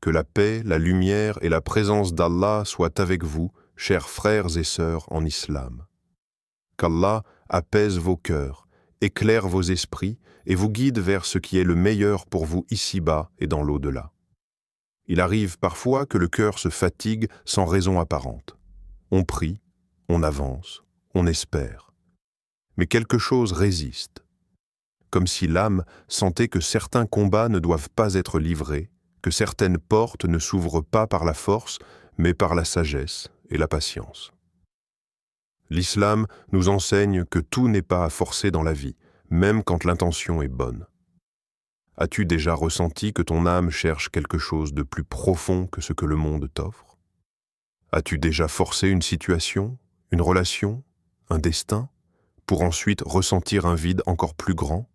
Que la paix, la lumière et la présence d'Allah soient avec vous, chers frères et sœurs en islam. Qu'Allah apaise vos cœurs, éclaire vos esprits et vous guide vers ce qui est le meilleur pour vous ici-bas et dans l'au-delà. Il arrive parfois que le cœur se fatigue sans raison apparente. On prie, on avance, on espère. Mais quelque chose résiste, comme si l'âme sentait que certains combats ne doivent pas être livrés, que certaines portes ne s'ouvrent pas par la force, mais par la sagesse et la patience. L'islam nous enseigne que tout n'est pas à forcer dans la vie, même quand l'intention est bonne. As-tu déjà ressenti que ton âme cherche quelque chose de plus profond que ce que le monde t'offre? As-tu déjà forcé une situation, une relation, un destin, pour ensuite ressentir un vide encore plus grand?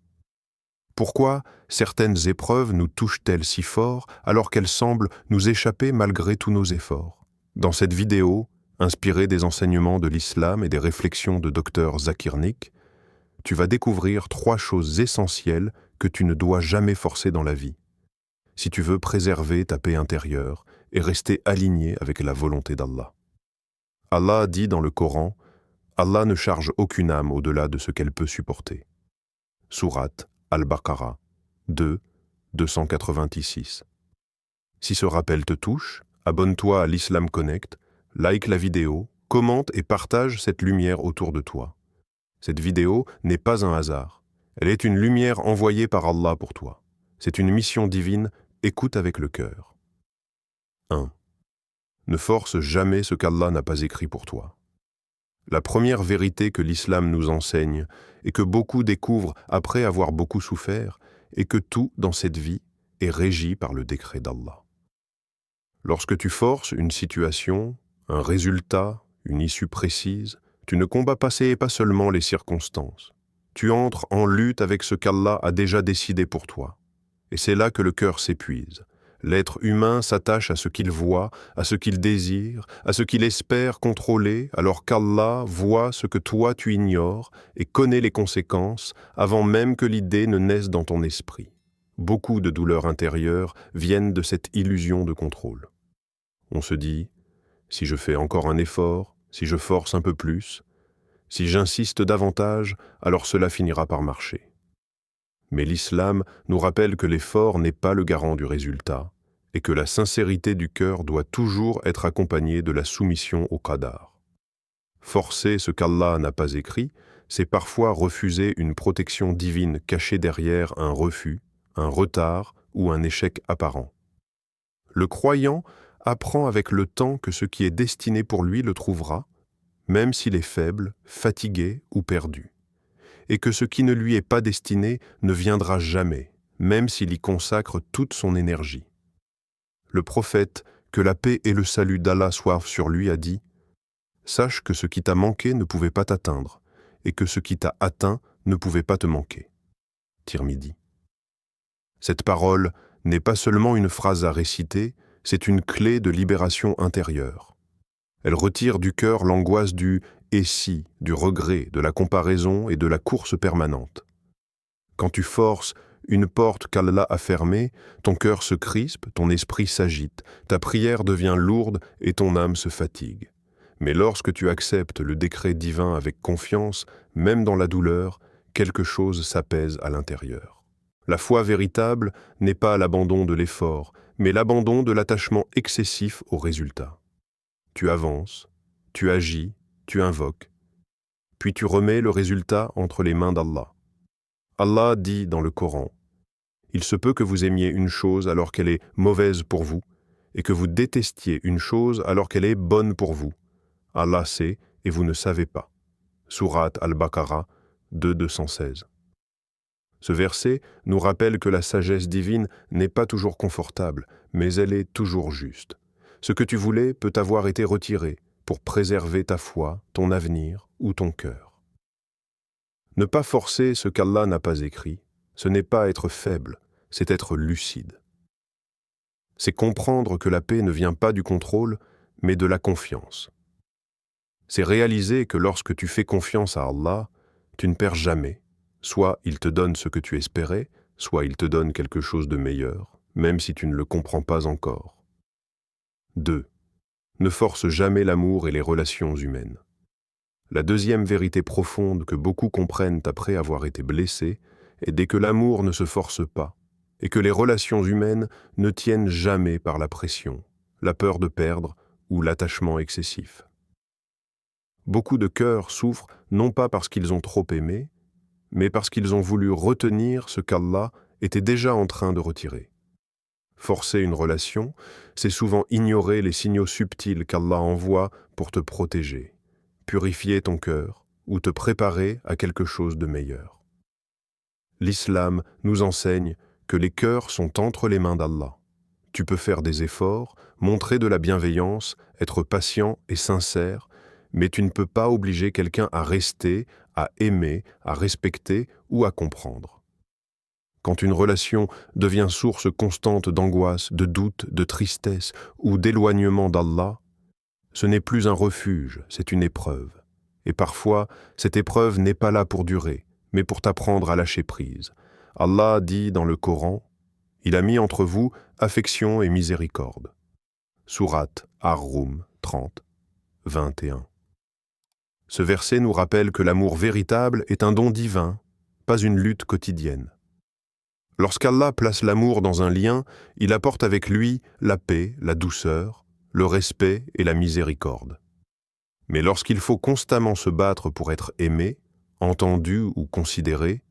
Pourquoi certaines épreuves nous touchent-elles si fort alors qu'elles semblent nous échapper malgré tous nos efforts? Dans cette vidéo, inspirée des enseignements de l'islam et des réflexions de Dr Zakir Naik, tu vas découvrir 3 choses essentielles que tu ne dois jamais forcer dans la vie, si tu veux préserver ta paix intérieure et rester aligné avec la volonté d'Allah. Allah dit dans le Coran, Allah ne charge aucune âme au-delà de ce qu'elle peut supporter. Sourate Al-Baqarah 2, 286. Si ce rappel te touche, abonne-toi à l'Islam Connect, like la vidéo, commente et partage cette lumière autour de toi. Cette vidéo n'est pas un hasard. Elle est une lumière envoyée par Allah pour toi. C'est une mission divine, écoute avec le cœur. 1. Ne force jamais ce qu'Allah n'a pas écrit pour toi. La première vérité que l'islam nous enseigne et que beaucoup découvrent après avoir beaucoup souffert est que tout dans cette vie est régi par le décret d'Allah. Lorsque tu forces une situation, un résultat, une issue précise, tu ne combats pas seulement les circonstances. Tu entres en lutte avec ce qu'Allah a déjà décidé pour toi. Et c'est là que le cœur s'épuise. L'être humain s'attache à ce qu'il voit, à ce qu'il désire, à ce qu'il espère contrôler, alors qu'Allah voit ce que toi tu ignores et connaît les conséquences avant même que l'idée ne naisse dans ton esprit. Beaucoup de douleurs intérieures viennent de cette illusion de contrôle. On se dit, si je fais encore un effort, si je force un peu plus, si j'insiste davantage, alors cela finira par marcher. Mais l'islam nous rappelle que l'effort n'est pas le garant du résultat et que la sincérité du cœur doit toujours être accompagnée de la soumission au qadar. Forcer ce qu'Allah n'a pas écrit, c'est parfois refuser une protection divine cachée derrière un refus, un retard ou un échec apparent. Le croyant apprend avec le temps que ce qui est destiné pour lui le trouvera, même s'il est faible, fatigué ou perdu, et que ce qui ne lui est pas destiné ne viendra jamais, même s'il y consacre toute son énergie. Le prophète, que la paix et le salut d'Allah soient sur lui, a dit « Sache que ce qui t'a manqué ne pouvait pas t'atteindre, et que ce qui t'a atteint ne pouvait pas te manquer. » Tirmidhi. Cette parole n'est pas seulement une phrase à réciter, c'est une clé de libération intérieure. Elle retire du cœur l'angoisse du « et si », du regret, de la comparaison et de la course permanente. Quand tu forces une porte qu'Allah a fermée, ton cœur se crispe, ton esprit s'agite, ta prière devient lourde et ton âme se fatigue. Mais lorsque tu acceptes le décret divin avec confiance, même dans la douleur, quelque chose s'apaise à l'intérieur. La foi véritable n'est pas l'abandon de l'effort, mais l'abandon de l'attachement excessif au résultat. Tu avances, tu agis, tu invoques, puis tu remets le résultat entre les mains d'Allah. Allah dit dans le Coran, « Il se peut que vous aimiez une chose alors qu'elle est mauvaise pour vous, et que vous détestiez une chose alors qu'elle est bonne pour vous. Allah sait et vous ne savez pas. » Sourate Al-Baqarah 2, 216. Ce verset nous rappelle que la sagesse divine n'est pas toujours confortable, mais elle est toujours juste. Ce que tu voulais peut avoir été retiré pour préserver ta foi, ton avenir ou ton cœur. Ne pas forcer ce qu'Allah n'a pas écrit, ce n'est pas être faible, c'est être lucide. C'est comprendre que la paix ne vient pas du contrôle, mais de la confiance. C'est réaliser que lorsque tu fais confiance à Allah, tu ne perds jamais. Soit il te donne ce que tu espérais, soit il te donne quelque chose de meilleur, même si tu ne le comprends pas encore. 2. Ne force jamais l'amour et les relations humaines. La deuxième vérité profonde que beaucoup comprennent après avoir été blessés est dès que l'amour ne se force pas et que les relations humaines ne tiennent jamais par la pression, la peur de perdre ou l'attachement excessif. Beaucoup de cœurs souffrent non pas parce qu'ils ont trop aimé, mais parce qu'ils ont voulu retenir ce qu'Allah était déjà en train de retirer. Forcer une relation, c'est souvent ignorer les signaux subtils qu'Allah envoie pour te protéger, purifier ton cœur ou te préparer à quelque chose de meilleur. L'islam nous enseigne que les cœurs sont entre les mains d'Allah. Tu peux faire des efforts, montrer de la bienveillance, être patient et sincère, mais tu ne peux pas obliger quelqu'un à rester, à aimer, à respecter ou à comprendre. Quand une relation devient source constante d'angoisse, de doute, de tristesse ou d'éloignement d'Allah, ce n'est plus un refuge, c'est une épreuve. Et parfois, cette épreuve n'est pas là pour durer, mais pour t'apprendre à lâcher prise. Allah dit dans le Coran, « Il a mis entre vous affection et miséricorde. » Sourate Ar-Rum 30, 21. Ce verset nous rappelle que l'amour véritable est un don divin, pas une lutte quotidienne. Lorsqu'Allah place l'amour dans un lien, il apporte avec lui la paix, la douceur, le respect et la miséricorde. Mais lorsqu'il faut constamment se battre pour être aimé, entendu ou considéré,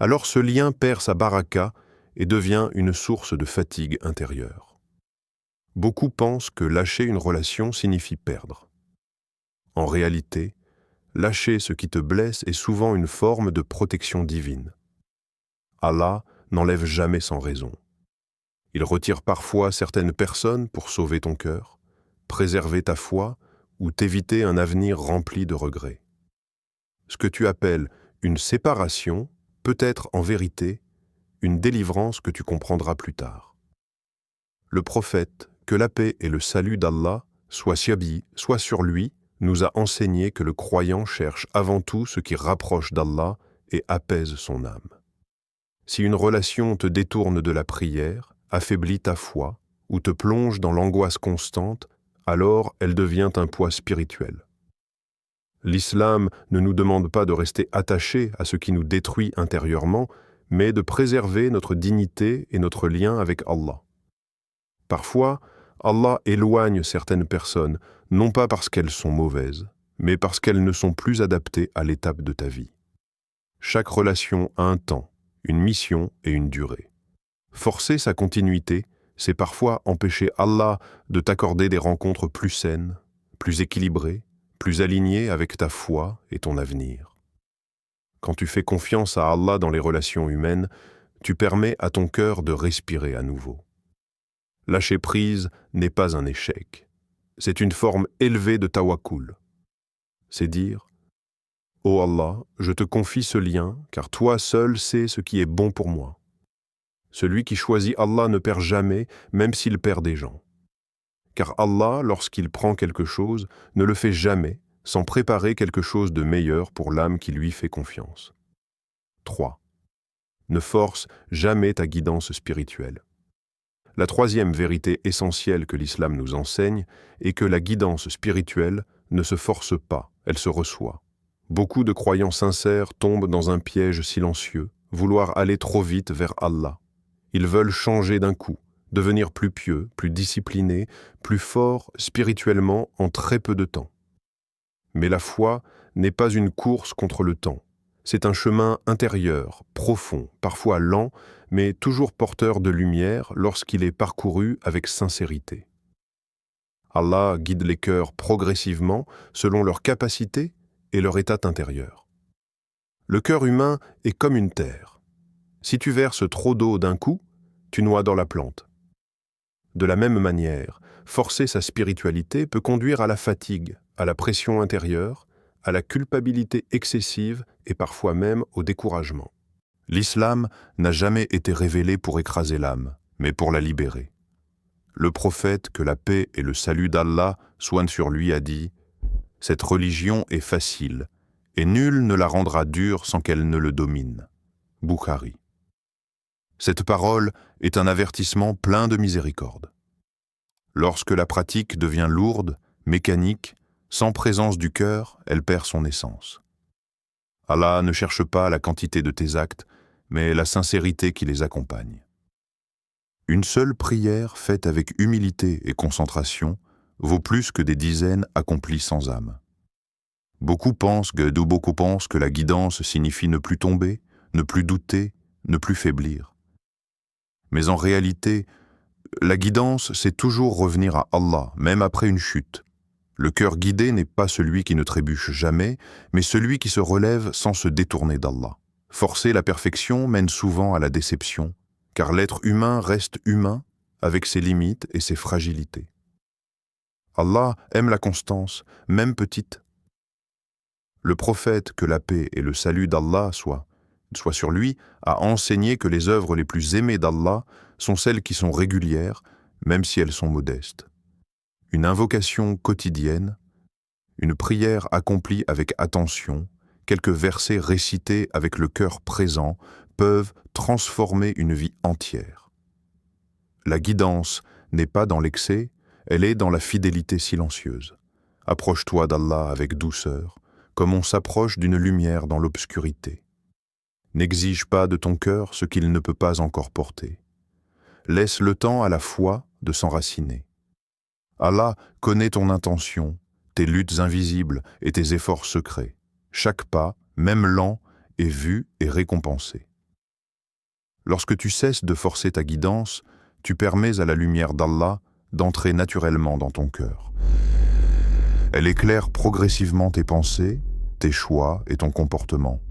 alors ce lien perd sa baraka et devient une source de fatigue intérieure. Beaucoup pensent que lâcher une relation signifie perdre. En réalité, lâcher ce qui te blesse est souvent une forme de protection divine. Allah n'enlève jamais sans raison. Il retire parfois certaines personnes pour sauver ton cœur, préserver ta foi ou t'éviter un avenir rempli de regrets. Ce que tu appelles une séparation peut être en vérité une délivrance que tu comprendras plus tard. Le prophète, que la paix et le salut d'Allah, soit sur lui, nous a enseigné que le croyant cherche avant tout ce qui rapproche d'Allah et apaise son âme. Si une relation te détourne de la prière, affaiblit ta foi ou te plonge dans l'angoisse constante, alors elle devient un poids spirituel. L'islam ne nous demande pas de rester attachés à ce qui nous détruit intérieurement, mais de préserver notre dignité et notre lien avec Allah. Parfois, Allah éloigne certaines personnes, non pas parce qu'elles sont mauvaises, mais parce qu'elles ne sont plus adaptées à l'étape de ta vie. Chaque relation a un temps, une mission et une durée. Forcer sa continuité, c'est parfois empêcher Allah de t'accorder des rencontres plus saines, plus équilibrées, plus alignées avec ta foi et ton avenir. Quand tu fais confiance à Allah dans les relations humaines, tu permets à ton cœur de respirer à nouveau. Lâcher prise n'est pas un échec. C'est une forme élevée de tawakkul. C'est dire « Ô Allah, je te confie ce lien, car toi seul sais ce qui est bon pour moi. » Celui qui choisit Allah ne perd jamais, même s'il perd des gens. Car Allah, lorsqu'il prend quelque chose, ne le fait jamais sans préparer quelque chose de meilleur pour l'âme qui lui fait confiance. 3. Ne force jamais ta guidance spirituelle. La troisième vérité essentielle que l'islam nous enseigne est que la guidance spirituelle ne se force pas, elle se reçoit. Beaucoup de croyants sincères tombent dans un piège silencieux, vouloir aller trop vite vers Allah. Ils veulent changer d'un coup, devenir plus pieux, plus disciplinés, plus forts spirituellement en très peu de temps. Mais la foi n'est pas une course contre le temps. C'est un chemin intérieur, profond, parfois lent, mais toujours porteur de lumière lorsqu'il est parcouru avec sincérité. Allah guide les cœurs progressivement selon leur capacité et leur état intérieur. Le cœur humain est comme une terre. Si tu verses trop d'eau d'un coup, tu noies dans la plante. De la même manière, forcer sa spiritualité peut conduire à la fatigue, à la pression intérieure, à la culpabilité excessive et parfois même au découragement. L'islam n'a jamais été révélé pour écraser l'âme, mais pour la libérer. Le prophète, que la paix et le salut d'Allah soient sur lui, a dit « Cette religion est facile, et nul ne la rendra dure sans qu'elle ne le domine. » Bukhari. Cette parole est un avertissement plein de miséricorde. Lorsque la pratique devient lourde, mécanique, sans présence du cœur, elle perd son essence. Allah ne cherche pas la quantité de tes actes, mais la sincérité qui les accompagne. Une seule prière faite avec humilité et concentration vaut plus que des dizaines accomplies sans âme. Beaucoup pensent que la guidance signifie ne plus tomber, ne plus douter, ne plus faiblir. Mais en réalité, la guidance, c'est toujours revenir à Allah, même après une chute. Le cœur guidé n'est pas celui qui ne trébuche jamais, mais celui qui se relève sans se détourner d'Allah. Forcer la perfection mène souvent à la déception, car l'être humain reste humain avec ses limites et ses fragilités. Allah aime la constance, même petite. Le prophète, que la paix et le salut d'Allah soient sur lui, a enseigné que les œuvres les plus aimées d'Allah sont celles qui sont régulières, même si elles sont modestes. Une invocation quotidienne, une prière accomplie avec attention, quelques versets récités avec le cœur présent peuvent transformer une vie entière. La guidance n'est pas dans l'excès, elle est dans la fidélité silencieuse. Approche-toi d'Allah avec douceur, comme on s'approche d'une lumière dans l'obscurité. N'exige pas de ton cœur ce qu'il ne peut pas encore porter. Laisse le temps à la foi de s'enraciner. Allah connaît ton intention, tes luttes invisibles et tes efforts secrets. Chaque pas, même lent, est vu et récompensé. Lorsque tu cesses de forcer ta guidance, tu permets à la lumière d'Allah d'entrer naturellement dans ton cœur. Elle éclaire progressivement tes pensées, tes choix et ton comportement.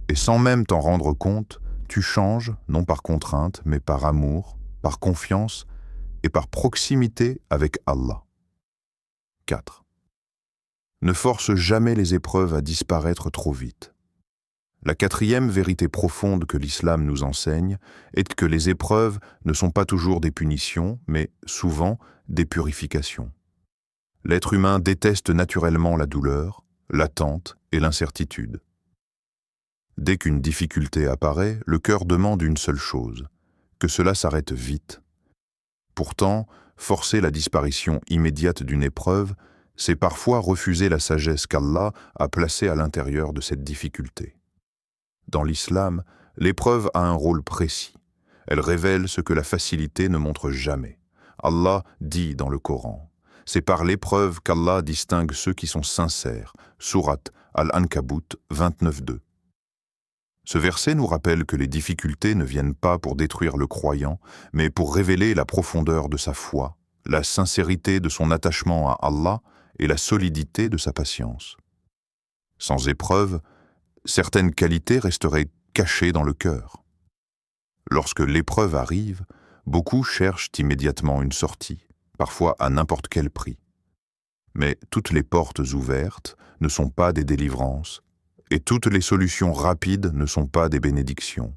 Et sans même t'en rendre compte, tu changes, non par contrainte, mais par amour, par confiance et par proximité avec Allah. 4. Ne force jamais les épreuves à disparaître trop vite. La quatrième vérité profonde que l'islam nous enseigne est que les épreuves ne sont pas toujours des punitions, mais souvent des purifications. L'être humain déteste naturellement la douleur, l'attente et l'incertitude. Dès qu'une difficulté apparaît, le cœur demande une seule chose, que cela s'arrête vite. Pourtant, forcer la disparition immédiate d'une épreuve, c'est parfois refuser la sagesse qu'Allah a placée à l'intérieur de cette difficulté. Dans l'islam, l'épreuve a un rôle précis. Elle révèle ce que la facilité ne montre jamais. Allah dit dans le Coran, « C'est par l'épreuve qu'Allah distingue ceux qui sont sincères. » Sourate Al-Ankabut 29:2. Ce verset nous rappelle que les difficultés ne viennent pas pour détruire le croyant, mais pour révéler la profondeur de sa foi, la sincérité de son attachement à Allah et la solidité de sa patience. Sans épreuve, certaines qualités resteraient cachées dans le cœur. Lorsque l'épreuve arrive, beaucoup cherchent immédiatement une sortie, parfois à n'importe quel prix. Mais toutes les portes ouvertes ne sont pas des délivrances, et toutes les solutions rapides ne sont pas des bénédictions.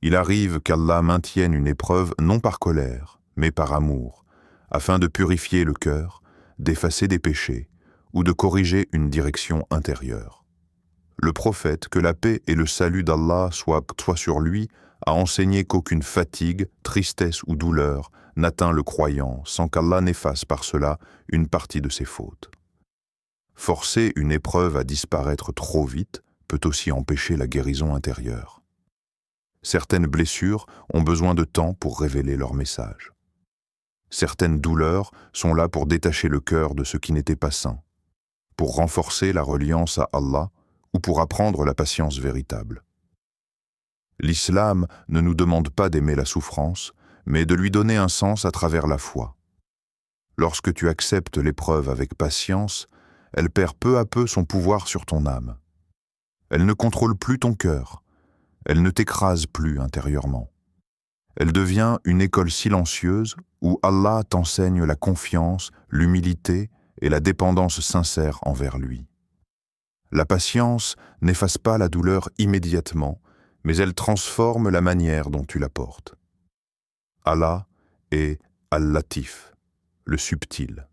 Il arrive qu'Allah maintienne une épreuve non par colère, mais par amour, afin de purifier le cœur, d'effacer des péchés ou de corriger une direction intérieure. Le prophète, que la paix et le salut d'Allah soient sur lui, a enseigné qu'aucune fatigue, tristesse ou douleur n'atteint le croyant sans qu'Allah n'efface par cela une partie de ses fautes. Forcer une épreuve à disparaître trop vite peut aussi empêcher la guérison intérieure. Certaines blessures ont besoin de temps pour révéler leur message. Certaines douleurs sont là pour détacher le cœur de ce qui n'était pas sain, pour renforcer la reliance à Allah ou pour apprendre la patience véritable. L'islam ne nous demande pas d'aimer la souffrance, mais de lui donner un sens à travers la foi. Lorsque tu acceptes l'épreuve avec patience, elle perd peu à peu son pouvoir sur ton âme. Elle ne contrôle plus ton cœur, elle ne t'écrase plus intérieurement. Elle devient une école silencieuse où Allah t'enseigne la confiance, l'humilité et la dépendance sincère envers lui. La patience n'efface pas la douleur immédiatement, mais elle transforme la manière dont tu la portes. Allah est Al-Latif, le subtil.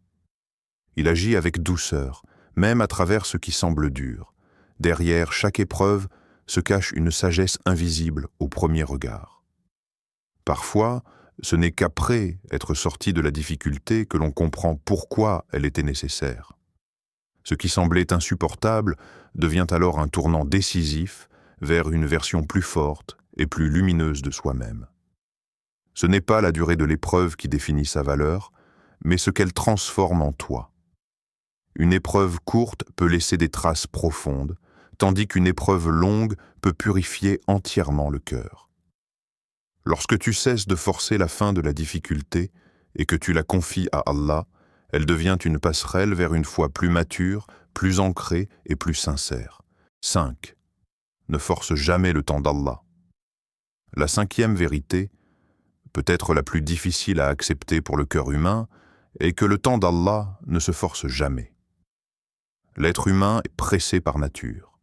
Il agit avec douceur, même à travers ce qui semble dur. Derrière chaque épreuve se cache une sagesse invisible au premier regard. Parfois, Ce n'est qu'après être sorti de la difficulté que l'on comprend pourquoi elle était nécessaire. Ce qui semblait insupportable devient alors un tournant décisif vers une version plus forte et plus lumineuse de soi-même. Ce n'est pas la durée de l'épreuve qui définit sa valeur, mais ce qu'elle transforme en toi. Une épreuve courte peut laisser des traces profondes, tandis qu'une épreuve longue peut purifier entièrement le cœur. Lorsque tu cesses de forcer la fin de la difficulté et que tu la confies à Allah, elle devient une passerelle vers une foi plus mature, plus ancrée et plus sincère. 5. Ne force jamais le temps d'Allah. La 5e vérité, peut-être la plus difficile à accepter pour le cœur humain, est que le temps d'Allah ne se force jamais. L'être humain est pressé par nature.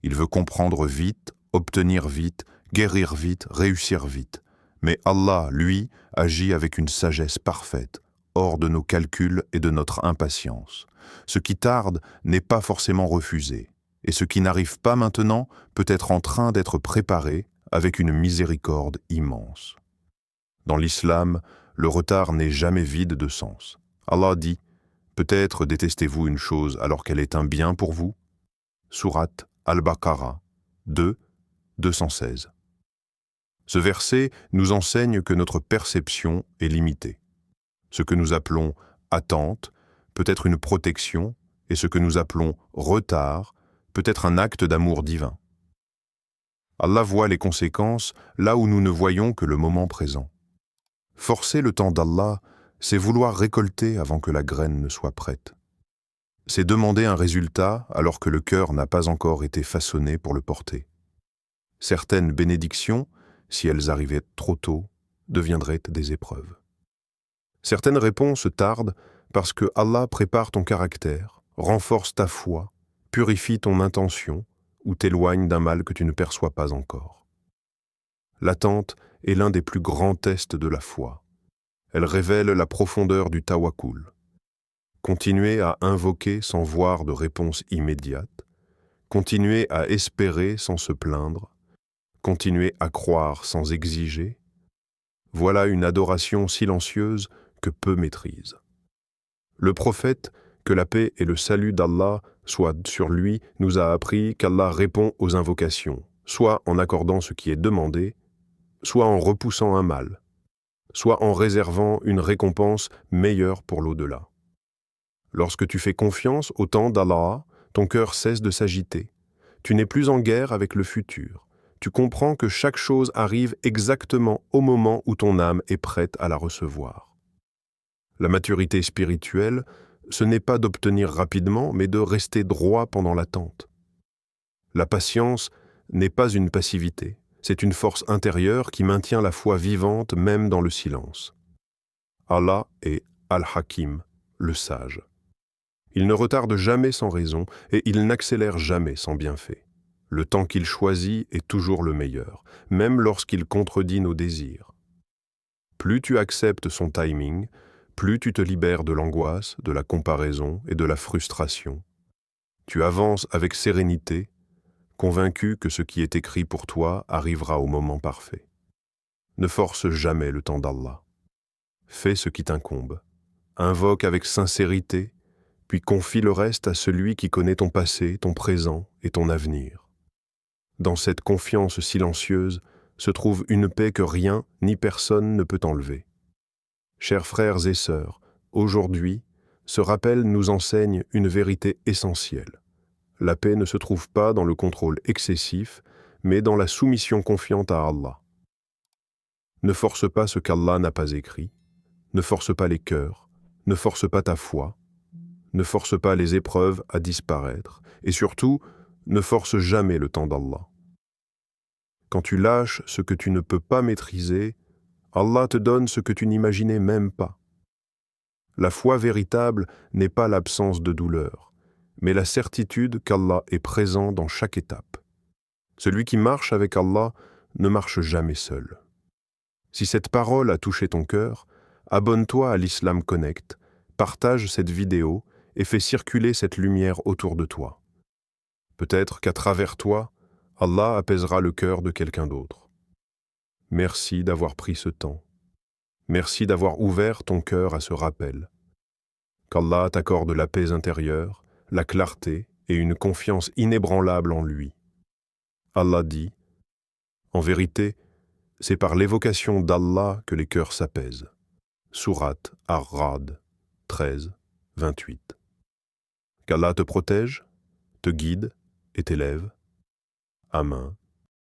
Il veut comprendre vite, obtenir vite, guérir vite, réussir vite. Mais Allah, lui, agit avec une sagesse parfaite, hors de nos calculs et de notre impatience. Ce qui tarde n'est pas forcément refusé, et ce qui n'arrive pas maintenant peut être en train d'être préparé avec une miséricorde immense. Dans l'islam, le retard n'est jamais vide de sens. Allah dit « Peut-être détestez-vous une chose alors qu'elle est un bien pour vous » Sourate Al-Baqarah 2, 216. Ce verset nous enseigne que notre perception est limitée. Ce que nous appelons attente peut être une protection et ce que nous appelons retard peut être un acte d'amour divin. Allah voit les conséquences là où nous ne voyons que le moment présent. Forcer le temps d'Allah, c'est vouloir récolter avant que la graine ne soit prête. C'est demander un résultat alors que le cœur n'a pas encore été façonné pour le porter. Certaines bénédictions, si elles arrivaient trop tôt, deviendraient des épreuves. Certaines réponses tardent parce que Allah prépare ton caractère, renforce ta foi, purifie ton intention ou t'éloigne d'un mal que tu ne perçois pas encore. L'attente est l'un des plus grands tests de la foi. Elle révèle la profondeur du tawakkul. Continuer à invoquer sans voir de réponse immédiate, continuer à espérer sans se plaindre, continuer à croire sans exiger, voilà une adoration silencieuse que peu maîtrisent. Le prophète, que la paix et le salut d'Allah soient sur lui, nous a appris qu'Allah répond aux invocations, soit en accordant ce qui est demandé, soit en repoussant un mal, soit en réservant une récompense meilleure pour l'au-delà. Lorsque tu fais confiance au temps d'Allah, ton cœur cesse de s'agiter. Tu n'es plus en guerre avec le futur. Tu comprends que chaque chose arrive exactement au moment où ton âme est prête à la recevoir. La maturité spirituelle, ce n'est pas d'obtenir rapidement, mais de rester droit pendant l'attente. La patience n'est pas une passivité, c'est une force intérieure qui maintient la foi vivante même dans le silence. Allah est Al-Hakim, le sage. Il ne retarde jamais sans raison et il n'accélère jamais sans bienfait. Le temps qu'il choisit est toujours le meilleur, même lorsqu'il contredit nos désirs. Plus tu acceptes son timing, plus tu te libères de l'angoisse, de la comparaison et de la frustration. Tu avances avec sérénité, convaincu que ce qui est écrit pour toi arrivera au moment parfait. Ne force jamais le temps d'Allah. Fais ce qui t'incombe. Invoque avec sincérité, puis confie le reste à celui qui connaît ton passé, ton présent et ton avenir. Dans cette confiance silencieuse se trouve une paix que rien ni personne ne peut enlever. Chers frères et sœurs, aujourd'hui, ce rappel nous enseigne une vérité essentielle. La paix ne se trouve pas dans le contrôle excessif, mais dans la soumission confiante à Allah. Ne force pas ce qu'Allah n'a pas écrit, ne force pas les cœurs, ne force pas ta foi, ne force pas les épreuves à disparaître, et surtout, ne force jamais le temps d'Allah. Quand tu lâches ce que tu ne peux pas maîtriser, Allah te donne ce que tu n'imaginais même pas. La foi véritable n'est pas l'absence de douleur, mais la certitude qu'Allah est présent dans chaque étape. Celui qui marche avec Allah ne marche jamais seul. Si cette parole a touché ton cœur, abonne-toi à l'Islam Connect, partage cette vidéo et fais circuler cette lumière autour de toi. Peut-être qu'à travers toi, Allah apaisera le cœur de quelqu'un d'autre. Merci d'avoir pris ce temps. Merci d'avoir ouvert ton cœur à ce rappel. Qu'Allah t'accorde la paix intérieure, la clarté et une confiance inébranlable en lui. Allah dit, en vérité, c'est par l'évocation d'Allah que les cœurs s'apaisent. Sourate Ar-Ra'd 13, 28. Qu'Allah te protège, te guide et t'élève. Amin.